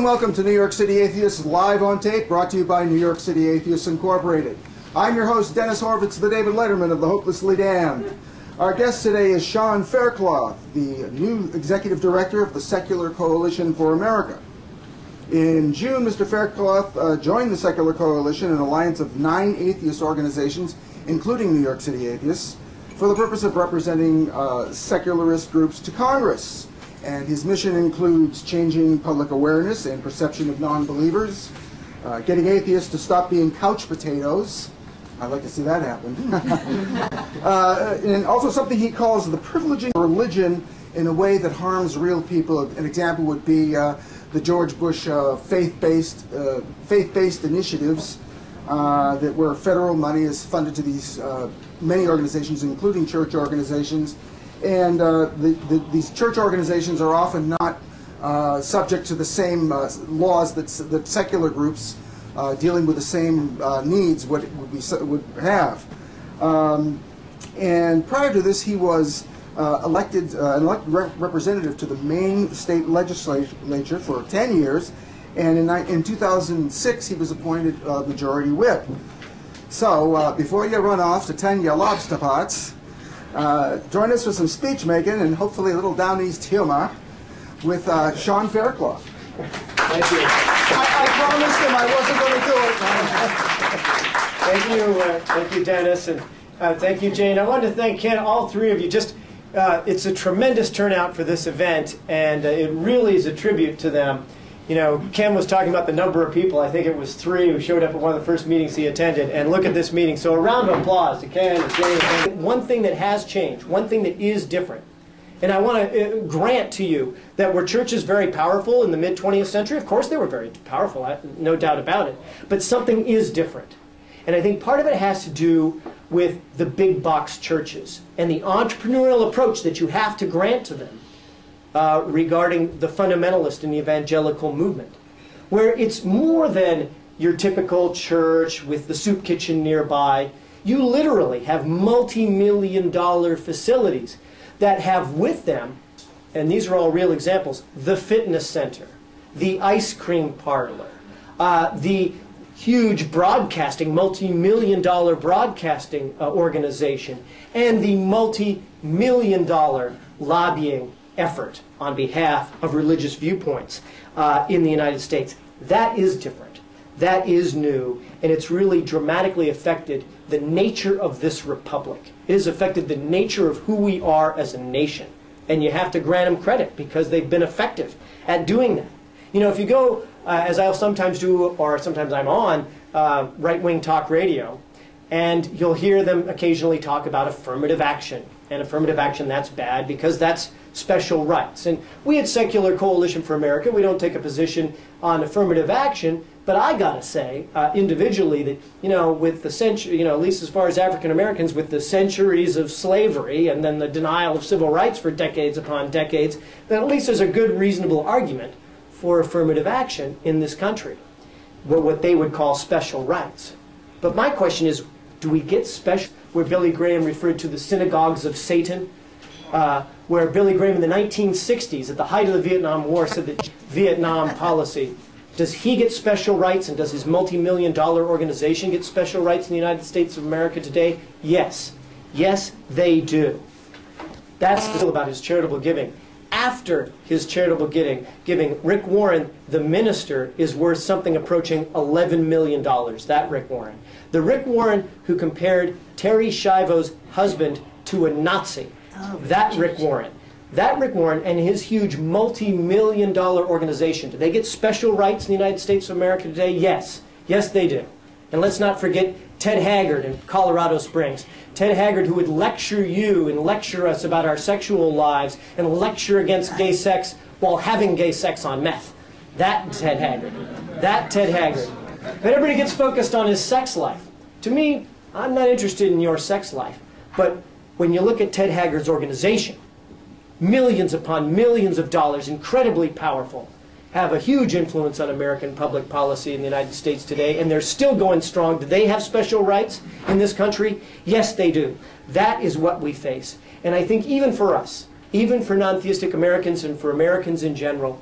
and welcome to New York City Atheists Live on Tape, brought to you by New York City Atheists Incorporated. I'm your host, Dennis Horvitz, the David Letterman of the Hopelessly Damned. Our guest today is Sean Faircloth, the new Executive Director of the Secular Coalition for America. In June, Mr. Faircloth joined the Secular Coalition, an alliance of 9 atheist organizations, including New York City Atheists, for the purpose of representing secularist groups to Congress. And his mission includes changing public awareness and perception of non-believers, getting atheists to stop being couch potatoes. I'd like to see that happen. And also something he calls the privileging of religion in a way that harms real people. An example would be the George Bush faith-based initiatives where federal money is funded to these many organizations, including church organizations. And these church organizations are often not subject to the same laws that secular groups dealing with the same needs would have. And prior to this, he was elected representative to the Maine state legislature for 10 years, and in 2006 he was appointed majority whip. So before you run off to 10 your lobster pots, join us for some speech making and hopefully a little down east humor with Sean Faircloth. Thank you. I promised him I wasn't going to do it. Thank you, Dennis, and thank you, Jane. I wanted to thank Ken, all three of you. It's a tremendous turnout for this event, and it really is a tribute to them. You know, Ken was talking about the number of people. I think it was 3 who showed up at one of the first meetings he attended. And look at this meeting. So a round of applause to Ken and Jane. One thing that has changed, one thing that is different, and I want to grant to you that were churches very powerful in the mid-20th century? Of course they were very powerful, no doubt about it. But something is different. And I think part of it has to do with the big box churches and the entrepreneurial approach that you have to grant to them regarding the fundamentalist and the evangelical movement, where it's more than your typical church with the soup kitchen nearby. You literally have multi-million-dollar facilities that have with them, and these are all real examples, the fitness center, the ice cream parlor, the huge broadcasting, multi-million-dollar broadcasting organization, and the multi-million-dollar lobbying effort on behalf of religious viewpoints in the United States. That is different. That is new, and it's really dramatically affected the nature of this republic. It has affected the nature of who we are as a nation, and you have to grant them credit because they've been effective at doing that. You know, if you go, as I'll sometimes do, or sometimes I'm on, right-wing talk radio, and you'll hear them occasionally talk about affirmative action. And affirmative action, that's bad because that's special rights. And we at Secular Coalition for America, we don't take a position on affirmative action, but I gotta say, individually, that, you know, with the century, you know, at least as far as African Americans, with the centuries of slavery and then the denial of civil rights for decades upon decades, that at least there's a good, reasonable argument for affirmative action in this country, what they would call special rights. But my question is, do we get special, where Billy Graham referred to the synagogues of Satan, where Billy Graham in the 1960s, at the height of the Vietnam War, said that Vietnam policy, does he get special rights, and does his multi-million-dollar organization get special rights in the United States of America today? Yes. Yes, they do. That's the deal about his charitable giving. After his charitable giving, Rick Warren, the minister, is worth something approaching $11 million. That Rick Warren. The Rick Warren who compared Terry Schiavo's husband to a Nazi. That Rick Warren. That Rick Warren and his huge multi-million-dollar organization, do they get special rights in the United States of America today? Yes. Yes, they do. And let's not forget Ted Haggard in Colorado Springs. Ted Haggard, who would lecture you and lecture us about our sexual lives and lecture against gay sex while having gay sex on meth. That Ted Haggard. That Ted Haggard. But everybody gets focused on his sex life. To me, I'm not interested in your sex life. But when you look at Ted Haggard's organization, millions upon millions of dollars, incredibly powerful, have a huge influence on American public policy in the United States today, and they're still going strong. Do they have special rights in this country? Yes, they do. That is what we face. And I think even for us, even for non-theistic Americans and for Americans in general,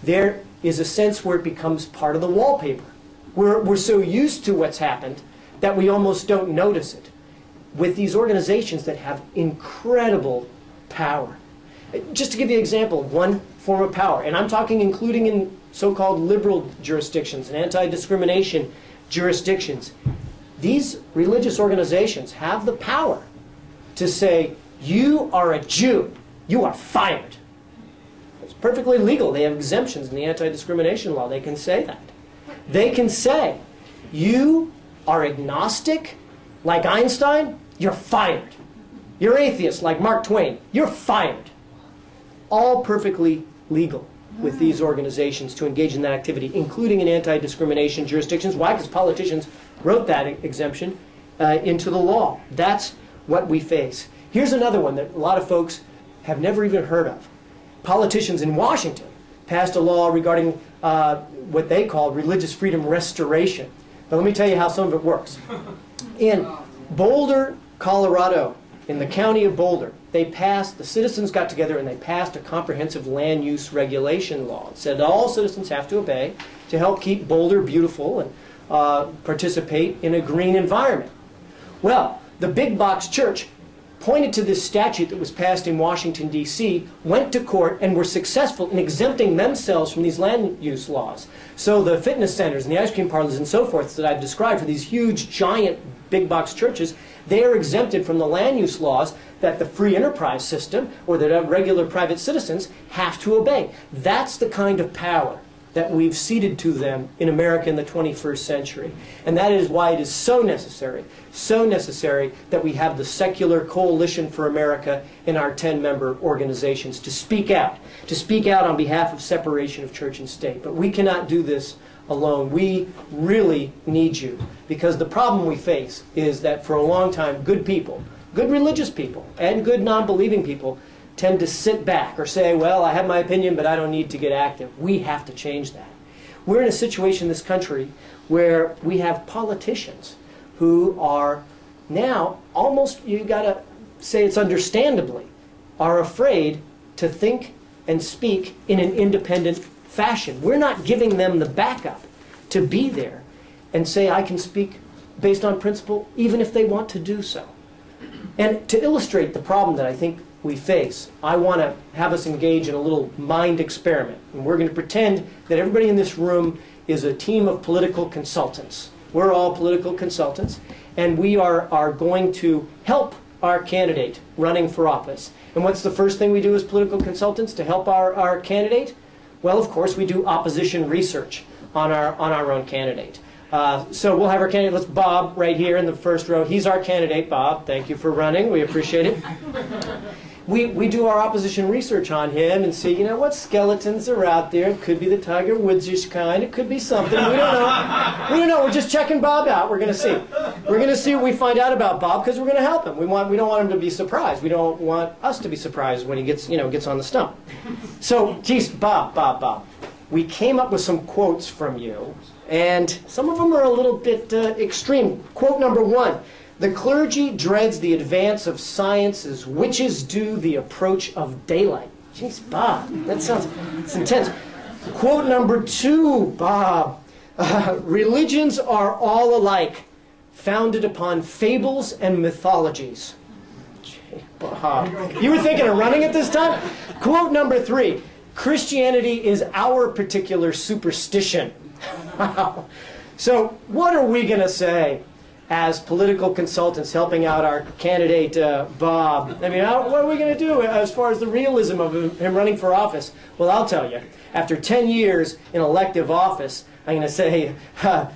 there is a sense where it becomes part of the wallpaper. We're so used to what's happened that we almost don't notice it. With these organizations that have incredible power. Just to give you an example of one form of power, and I'm talking including in so-called liberal jurisdictions and anti-discrimination jurisdictions, these religious organizations have the power to say, you are a Jew, you are fired. It's perfectly legal. They have exemptions in the anti-discrimination law. They can say that. They can say, you are agnostic, like Einstein, you're fired. You're atheist, like Mark Twain, you're fired. All perfectly legal with these organizations to engage in that activity, including in anti-discrimination jurisdictions. Why? Because politicians wrote that exemption into the law. That's what we face. Here's another one that a lot of folks have never even heard of. Politicians in Washington passed a law regarding what they call religious freedom restoration. But let me tell you how some of it works. In Boulder, Colorado, in the county of Boulder, the citizens got together and they passed a comprehensive land use regulation law. It said all citizens have to obey to help keep Boulder beautiful and participate in a green environment. Well, the big box church pointed to this statute that was passed in Washington, D.C., went to court, and were successful in exempting themselves from these land use laws. So the fitness centers and the ice cream parlors and so forth that I've described for these huge, giant, big box churches, they are exempted from the land use laws that the free enterprise system or that regular private citizens have to obey. That's the kind of power that we've ceded to them in America in the 21st century. And that is why it is so necessary that we have the Secular Coalition for America in our 10-member organizations to speak out on behalf of separation of church and state. But we cannot do this alone. We really need you, because the problem we face is that for a long time, good people, good religious people, and good non-believing people tend to sit back or say, well, I have my opinion, but I don't need to get active. We have to change that. We're in a situation in this country where we have politicians who are now almost, you got to say it's understandably, are afraid to think and speak in an independent fashion. We're not giving them the backup to be there and say, I can speak based on principle, even if they want to do so. And to illustrate the problem that I think we face, I want to have us engage in a little mind experiment. And we're going to pretend that everybody in this room is a team of political consultants. We're all political consultants, and we are going to help our candidate running for office. And what's the first thing we do as political consultants to help our candidate? Well, of course, we do opposition research on our own candidate. So we'll have our candidate. Let's Bob right here in the first row. He's our candidate. Bob, thank you for running. We appreciate it. We do our opposition research on him and see, what skeletons are out there. It could be the Tiger Woods-ish kind. It could be something. We don't know. We don't know. We're just checking Bob out. We're going to see. We're going to see what we find out about Bob, because we're going to help him. We don't want him to be surprised. We don't want us to be surprised when he gets on the stump. So, geez, Bob. We came up with some quotes from you, and some of them are a little bit extreme. Quote number 1. The clergy dreads the advance of science as witches do the approach of daylight. Jeez, Bob, it's intense. Quote number 2, Bob. Religions are all alike, founded upon fables and mythologies. Gee, Bob. You were thinking of running at this time? Quote number 3. Christianity is our particular superstition. Wow. So what are we going to say as political consultants helping out our candidate, Bob? I mean, what are we going to do as far as the realism of him running for office? Well, I'll tell you. After 10 years in elective office, I'm going to say,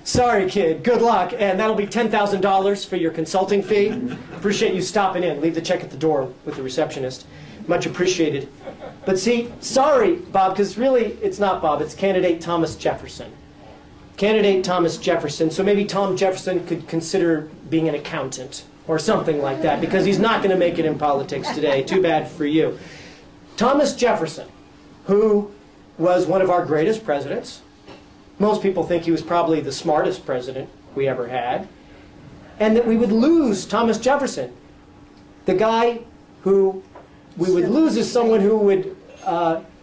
sorry, kid, good luck, and that'll be $10,000 for your consulting fee. Appreciate you stopping in. Leave the check at the door with the receptionist. Much appreciated. But see, sorry, Bob, because really it's not Bob, it's candidate Thomas Jefferson. Candidate Thomas Jefferson. So maybe Tom Jefferson could consider being an accountant or something like that, because he's not going to make it in politics today. Too bad for you. Thomas Jefferson, who was one of our greatest presidents. Most people think he was probably the smartest president we ever had. And that we would lose Thomas Jefferson. The guy who we would lose is someone who would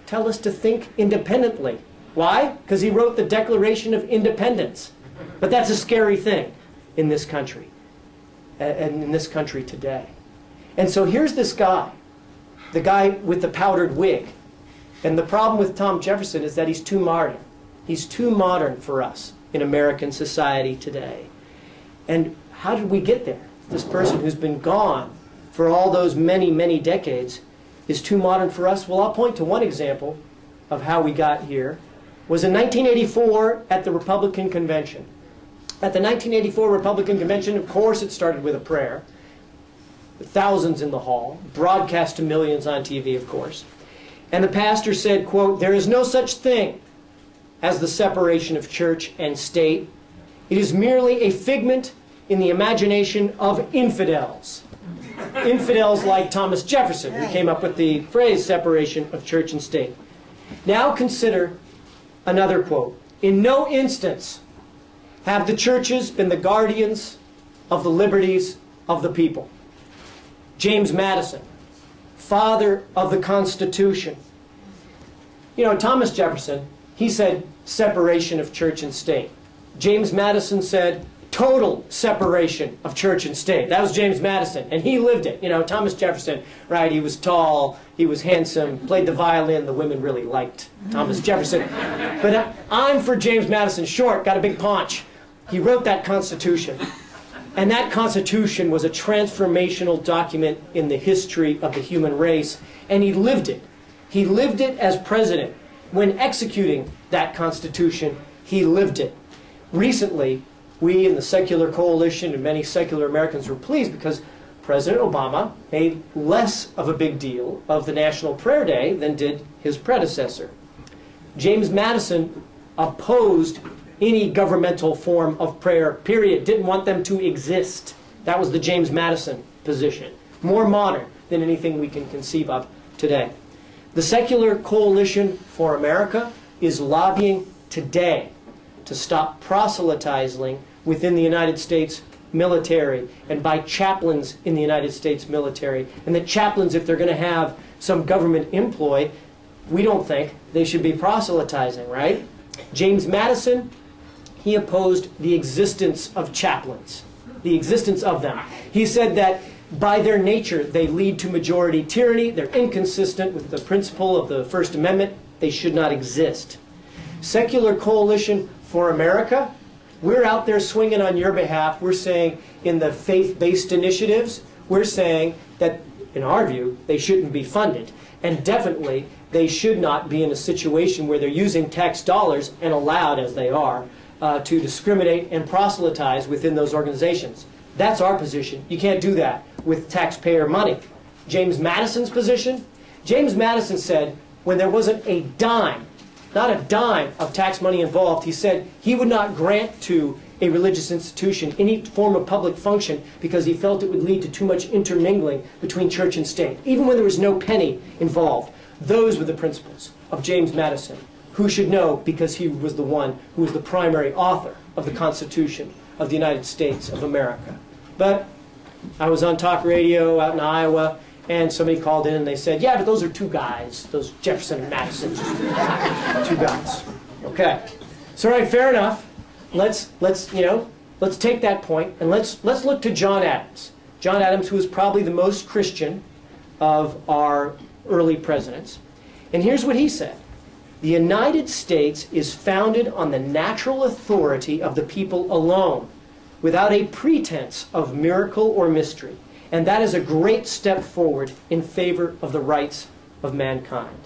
tell us to think independently. Why? Because he wrote the Declaration of Independence. But that's a scary thing in this country, and in this country today. And so here's this guy, the guy with the powdered wig. And the problem with Tom Jefferson is that he's too modern. He's too modern for us in American society today. And how did we get there? This person who's been gone for all those many, many decades is too modern for us. Well, I'll point to one example of how we got here. It was in 1984 at the Republican Convention. At the 1984 Republican Convention, of course, it started with a prayer. Thousands in the hall, broadcast to millions on TV, of course. And the pastor said, quote, "There is no such thing as the separation of church and state. It is merely a figment in the imagination of infidels." Infidels like Thomas Jefferson, who came up with the phrase separation of church and state. Now consider another quote. "In no instance have the churches been the guardians of the liberties of the people." James Madison, father of the Constitution. You know, Thomas Jefferson, he said separation of church and state. James Madison said total separation of church and state. That was James Madison, and he lived it. You know, Thomas Jefferson, right, he was tall, he was handsome, played the violin, the women really liked Thomas Jefferson. But I'm for James Madison, short, got a big paunch. He wrote that Constitution. And that Constitution was a transformational document in the history of the human race, and he lived it. He lived it as president. When executing that Constitution, he lived it. Recently, we in the secular coalition and many secular Americans were pleased because President Obama made less of a big deal of the National Prayer Day than did his predecessor. James Madison opposed any governmental form of prayer, period. Didn't want them to exist. That was the James Madison position. More modern than anything we can conceive of today. The Secular Coalition for America is lobbying today to stop proselytizing within the United States military and by chaplains in the United States military. And that chaplains, if they're going to have some government employ, we don't think they should be proselytizing, right? James Madison, he opposed the existence of chaplains, the existence of them. He said that by their nature, they lead to majority tyranny. They're inconsistent with the principle of the First Amendment. They should not exist. Secular Coalition for America, we're out there swinging on your behalf. We're saying in the faith-based initiatives, we're saying that, in our view, they shouldn't be funded. And definitely, they should not be in a situation where they're using tax dollars, and allowed as they are, to discriminate and proselytize within those organizations. That's our position. You can't do that with taxpayer money. James Madison's position? James Madison said when there wasn't a dime, not a dime of tax money involved, he said he would not grant to a religious institution any form of public function because he felt it would lead to too much intermingling between church and state, even when there was no penny involved. Those were the principles of James Madison. Who should know because he was the one who was the primary author of the Constitution of the United States of America. But I was on talk radio out in Iowa, and somebody called in and they said, yeah, but those are two guys, those Jefferson and Madison, two guys. Okay. So, all right, fair enough. Let's take that point and let's look to John Adams. John Adams, who was probably the most Christian of our early presidents. And here's what he said. The United States is founded on the natural authority of the people alone, without a pretense of miracle or mystery. And that is a great step forward in favor of the rights of mankind.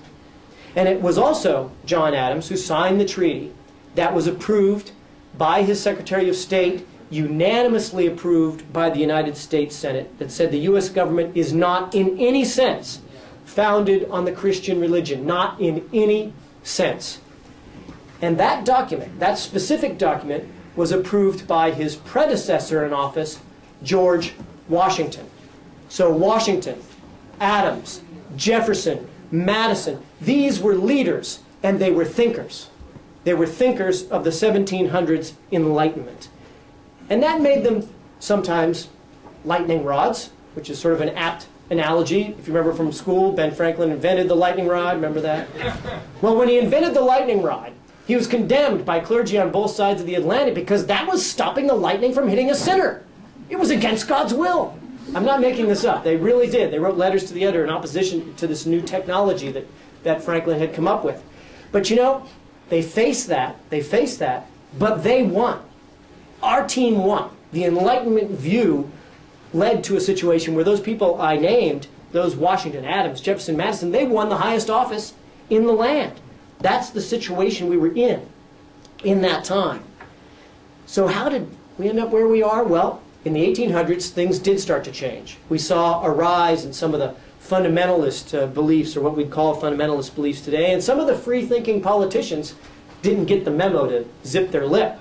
And it was also John Adams who signed the treaty that was approved by his Secretary of State, unanimously approved by the United States Senate, that said the U.S. government is not in any sense founded on the Christian religion, not in any sense. And that document, that specific document, was approved by his predecessor in office, George Washington. So Washington, Adams, Jefferson, Madison, these were leaders and they were thinkers. They were thinkers of the 1700s Enlightenment. And that made them sometimes lightning rods, which is sort of an apt analogy. If you remember from school, Ben Franklin invented the lightning rod. Remember that? Well, when he invented the lightning rod, He was condemned by clergy on both sides of the Atlantic because that was stopping the lightning from hitting a sinner. It was against God's will. I'm not making this up. They really did. They wrote letters to the editor in opposition to this new technology that Franklin had come up with. But you know, they faced that, but they won. Our team won. The Enlightenment view led to a situation where those people I named, those Washington, Adams, Jefferson, Madison, they won the highest office in the land. That's the situation we were in that time. So how did we end up where we are? Well, in the 1800s, things did start to change. We saw a rise in some of the fundamentalist beliefs, or what we'd call fundamentalist beliefs today, and some of the free-thinking politicians didn't get the memo to zip their lip.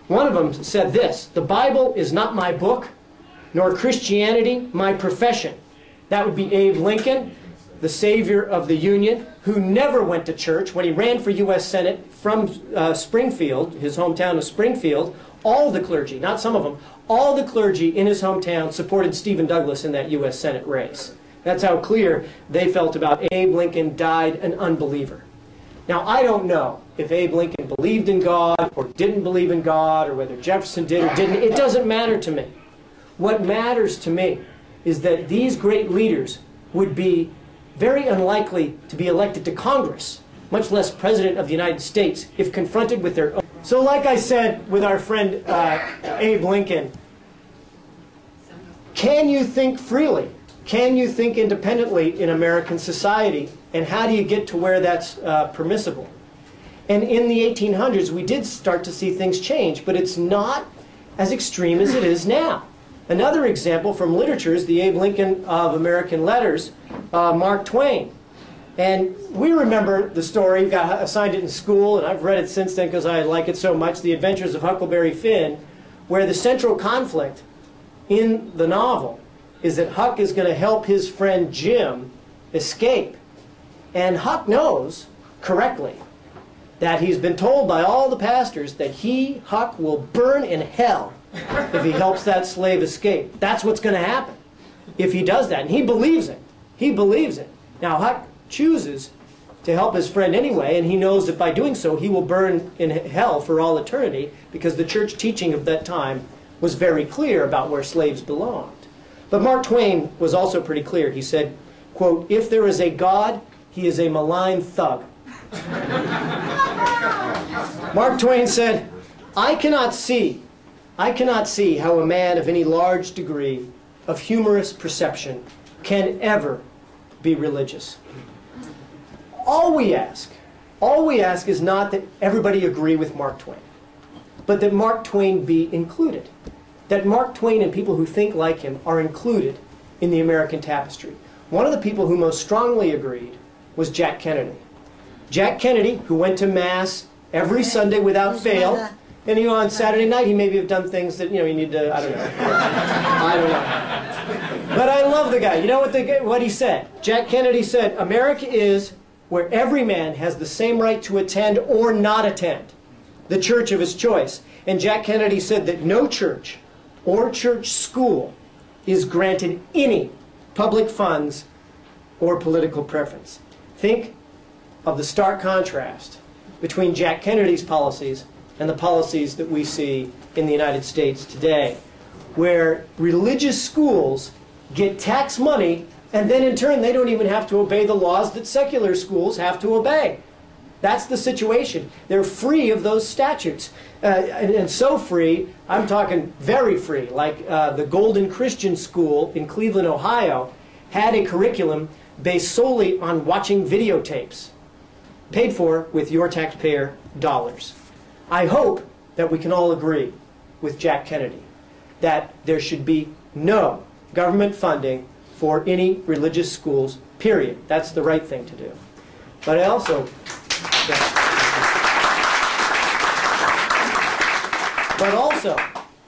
One of them said this: "The Bible is not my book, nor Christianity my profession." That would be Abe Lincoln, the savior of the Union, who never went to church. When he ran for U.S. Senate from Springfield, his hometown of Springfield, all the clergy, not some of them, all the clergy in his hometown supported Stephen Douglas in that U.S. Senate race. That's how clear they felt about Abe Lincoln died an unbeliever. Now, I don't know if Abe Lincoln believed in God or didn't believe in God, or whether Jefferson did or didn't. It doesn't matter to me. What matters to me is that these great leaders would be very unlikely to be elected to Congress, much less President of the United States, if confronted with their own. So like I said with our friend Abe Lincoln, can you think freely? Can you think independently in American society? And how do you get to where that's permissible? And in the 1800s, we did start to see things change, but it's not as extreme as it is now. Another example from literature is the Abe Lincoln of American letters, Mark Twain. And we remember the story, got assigned it in school, and I've read it since then because I like it so much, The Adventures of Huckleberry Finn, where the central conflict in the novel is that Huck is going to help his friend Jim escape. And Huck knows, correctly, that he's been told by all the pastors that he, Huck, will burn in hell if he helps that slave escape. That's what's going to happen if he does that. And he believes it. He believes it. Now, Huck chooses to help his friend anyway, and he knows that by doing so, he will burn in hell for all eternity, because the church teaching of that time was very clear about where slaves belonged. But Mark Twain was also pretty clear. He said, quote, "If there is a God, he is a malign thug." Mark Twain said, I cannot see how a man of any large degree of humorous perception can ever be religious. All we ask is not that everybody agree with Mark Twain, but that Mark Twain be included. That Mark Twain and people who think like him are included in the American tapestry. One of the people who most strongly agreed was Jack Kennedy. Jack Kennedy, who went to Mass every Sunday without fail, and on Saturday night he maybe have done things that, you need to, I don't know. I don't know. But I love the guy. You know what he said? Jack Kennedy said, "America is where every man has the same right to attend or not attend the church of his choice." And Jack Kennedy said that no church or church school is granted any public funds or political preference. Think of the stark contrast between Jack Kennedy's policies and the policies that we see in the United States today, where religious schools get tax money, and then in turn they don't even have to obey the laws that secular schools have to obey. That's the situation. They're free of those statutes. And so free, I'm talking very free, like the Golden Christian School in Cleveland, Ohio, had a curriculum based solely on watching videotapes, paid for with your taxpayer dollars. I hope that we can all agree with Jack Kennedy that there should be no government funding for any religious schools, period. That's the right thing to do. But I also... But also,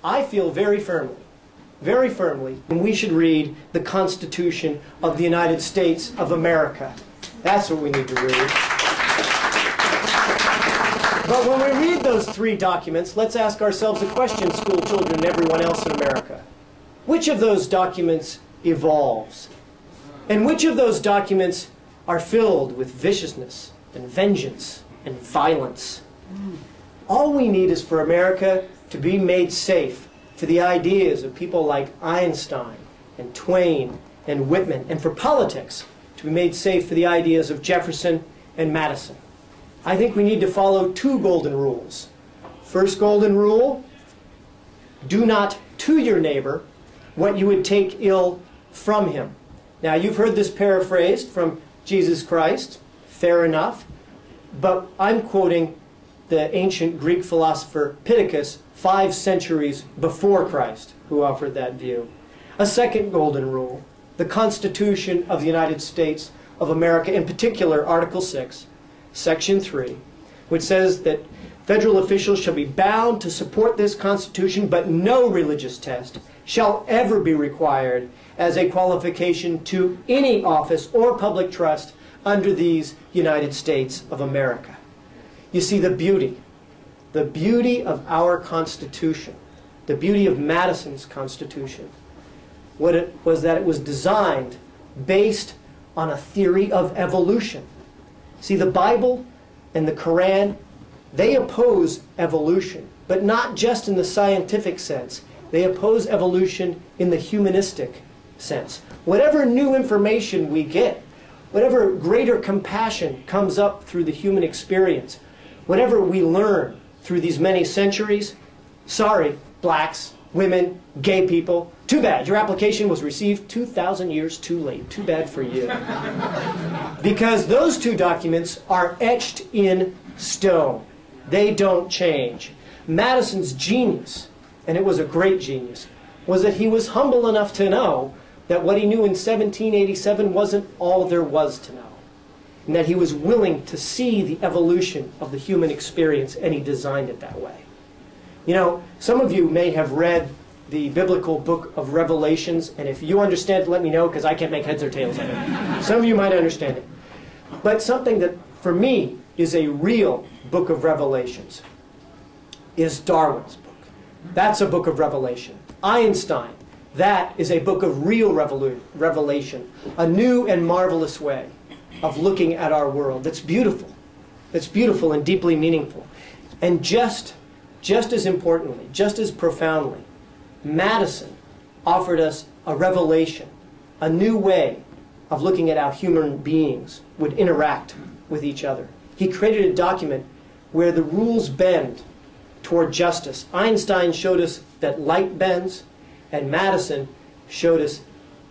I feel very firmly, and we should read the Constitution of the United States of America. That's what we need to read. But when we read those three documents, let's ask ourselves a question, school children and everyone else in America. Which of those documents evolves? And which of those documents are filled with viciousness and vengeance and violence All we need is for America to be made safe for the ideas of people like Einstein and Twain and Whitman, and for politics to be made safe for the ideas of Jefferson and Madison. I think we need to follow two golden rules. First golden rule, do not to your neighbor what you would take ill from him. Now, you've heard this paraphrased from Jesus Christ, fair enough, but I'm quoting the ancient Greek philosopher Pittacus 5 centuries before Christ, who offered that view. A second golden rule, the Constitution of the United States of America, in particular Article 6, Section 3, which says that federal officials shall be bound to support this Constitution, but no religious test shall ever be required as a qualification to any office or public trust under these United States of America. You see the beauty of our Constitution, the beauty of Madison's Constitution, what it was that it was designed based on a theory of evolution. See, the Bible and the Quran, they oppose evolution, but not just in the scientific sense. They oppose evolution in the humanistic sense. Whatever new information we get, whatever greater compassion comes up through the human experience, whatever we learn through these many centuries, sorry, blacks, women, gay people, too bad. Your application was received 2,000 years too late. Too bad for you. Because those two documents are etched in stone. They don't change. Madison's genius, and it was a great genius, was that he was humble enough to know that what he knew in 1787 wasn't all there was to know. And that he was willing to see the evolution of the human experience, and he designed it that way. You know, some of you may have read the biblical book of Revelations, and if you understand it, let me know, because I can't make heads or tails of it. Some of you might understand it. But something that, for me, is a real book of Revelations is Darwin's book. That's a book of revelation. Einstein, that is a book of real revelation, a new and marvelous way of looking at our world that's beautiful and deeply meaningful. And just as importantly, just as profoundly, Madison offered us a revelation, a new way of looking at how human beings would interact with each other. He created a document where the rules bend toward justice. Einstein showed us that light bends, and Madison showed us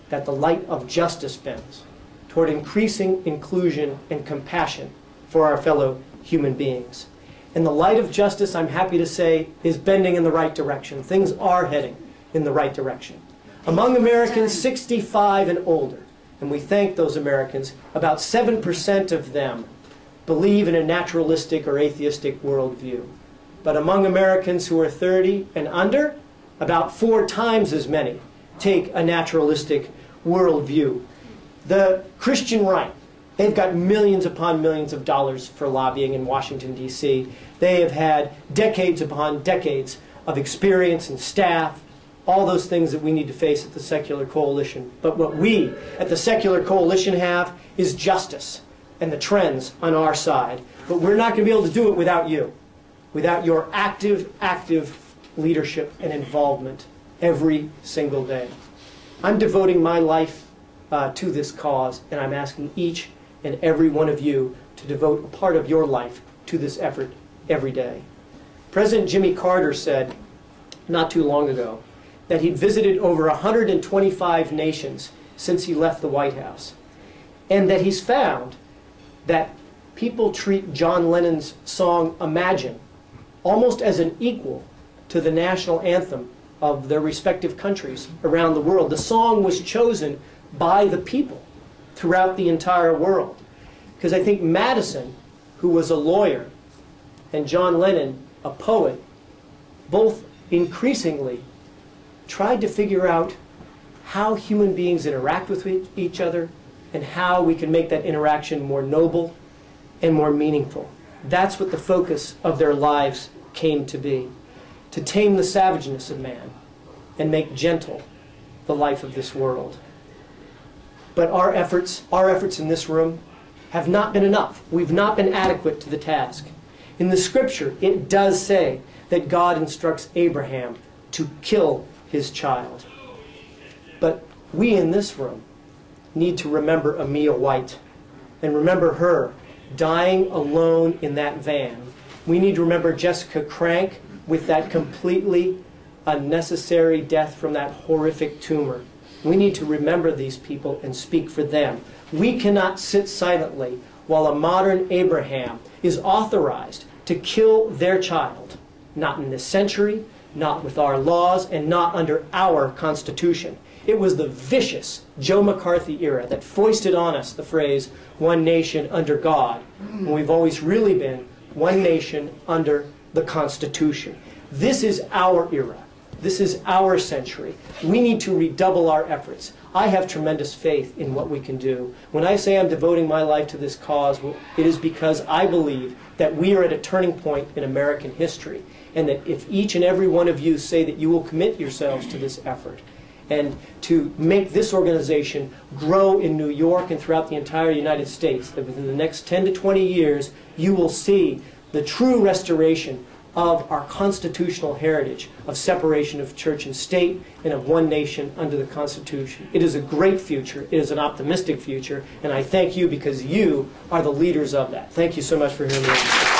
that the light of justice bends toward increasing inclusion and compassion for our fellow human beings. And the light of justice, I'm happy to say, is bending in the right direction. Things are heading in the right direction. Among Americans 65 and older, and we thank those Americans, about 7% of them believe in a naturalistic or atheistic worldview. But among Americans who are 30 and under, about 4 times as many take a naturalistic worldview. The Christian right, they've got millions upon millions of dollars for lobbying in Washington, D.C. They have had decades upon decades of experience and staff, all those things that we need to face at the secular coalition. But what we at the secular coalition have is justice and the trends on our side. But we're not going to be able to do it without you, without your active leadership and involvement every single day. I'm devoting my life to this cause, and I'm asking each and every one of you to devote a part of your life to this effort every day. President Jimmy Carter said not too long ago that he'd visited over 125 nations since he left the White House, and that he's found that people treat John Lennon's song Imagine almost as an equal to the national anthem of their respective countries around the world. The song was chosen by the people throughout the entire world. Because I think Madison, who was a lawyer, and John Lennon, a poet, both increasingly tried to figure out how human beings interact with each other and how we can make that interaction more noble and more meaningful. That's what the focus of their lives came to be. To tame the savageness of man and make gentle the life of this world. But our efforts in this room have not been enough. We've not been adequate to the task. In the scripture, it does say that God instructs Abraham to kill his child. But we in this room need to remember Amia White and remember her dying alone in that van. We need to remember Jessica Crank with that completely unnecessary death from that horrific tumor. We need to remember these people and speak for them. We cannot sit silently while a modern Abraham is authorized to kill their child. Not in this century, not with our laws, and not under our Constitution. It was the vicious Joe McCarthy era that foisted on us the phrase, one nation under God. And we've always really been one nation under the Constitution. This is our era. This is our century. We need to redouble our efforts. I have tremendous faith in what we can do. When I say I'm devoting my life to this cause, it is because I believe that we are at a turning point in American history, and that if each and every one of you say that you will commit yourselves to this effort, and to make this organization grow in New York and throughout the entire United States, that within the next 10 to 20 years, you will see the true restoration of our constitutional heritage of separation of church and state and of one nation under the Constitution. It is a great future. It is an optimistic future. And I thank you because you are the leaders of that. Thank you so much for hearing me.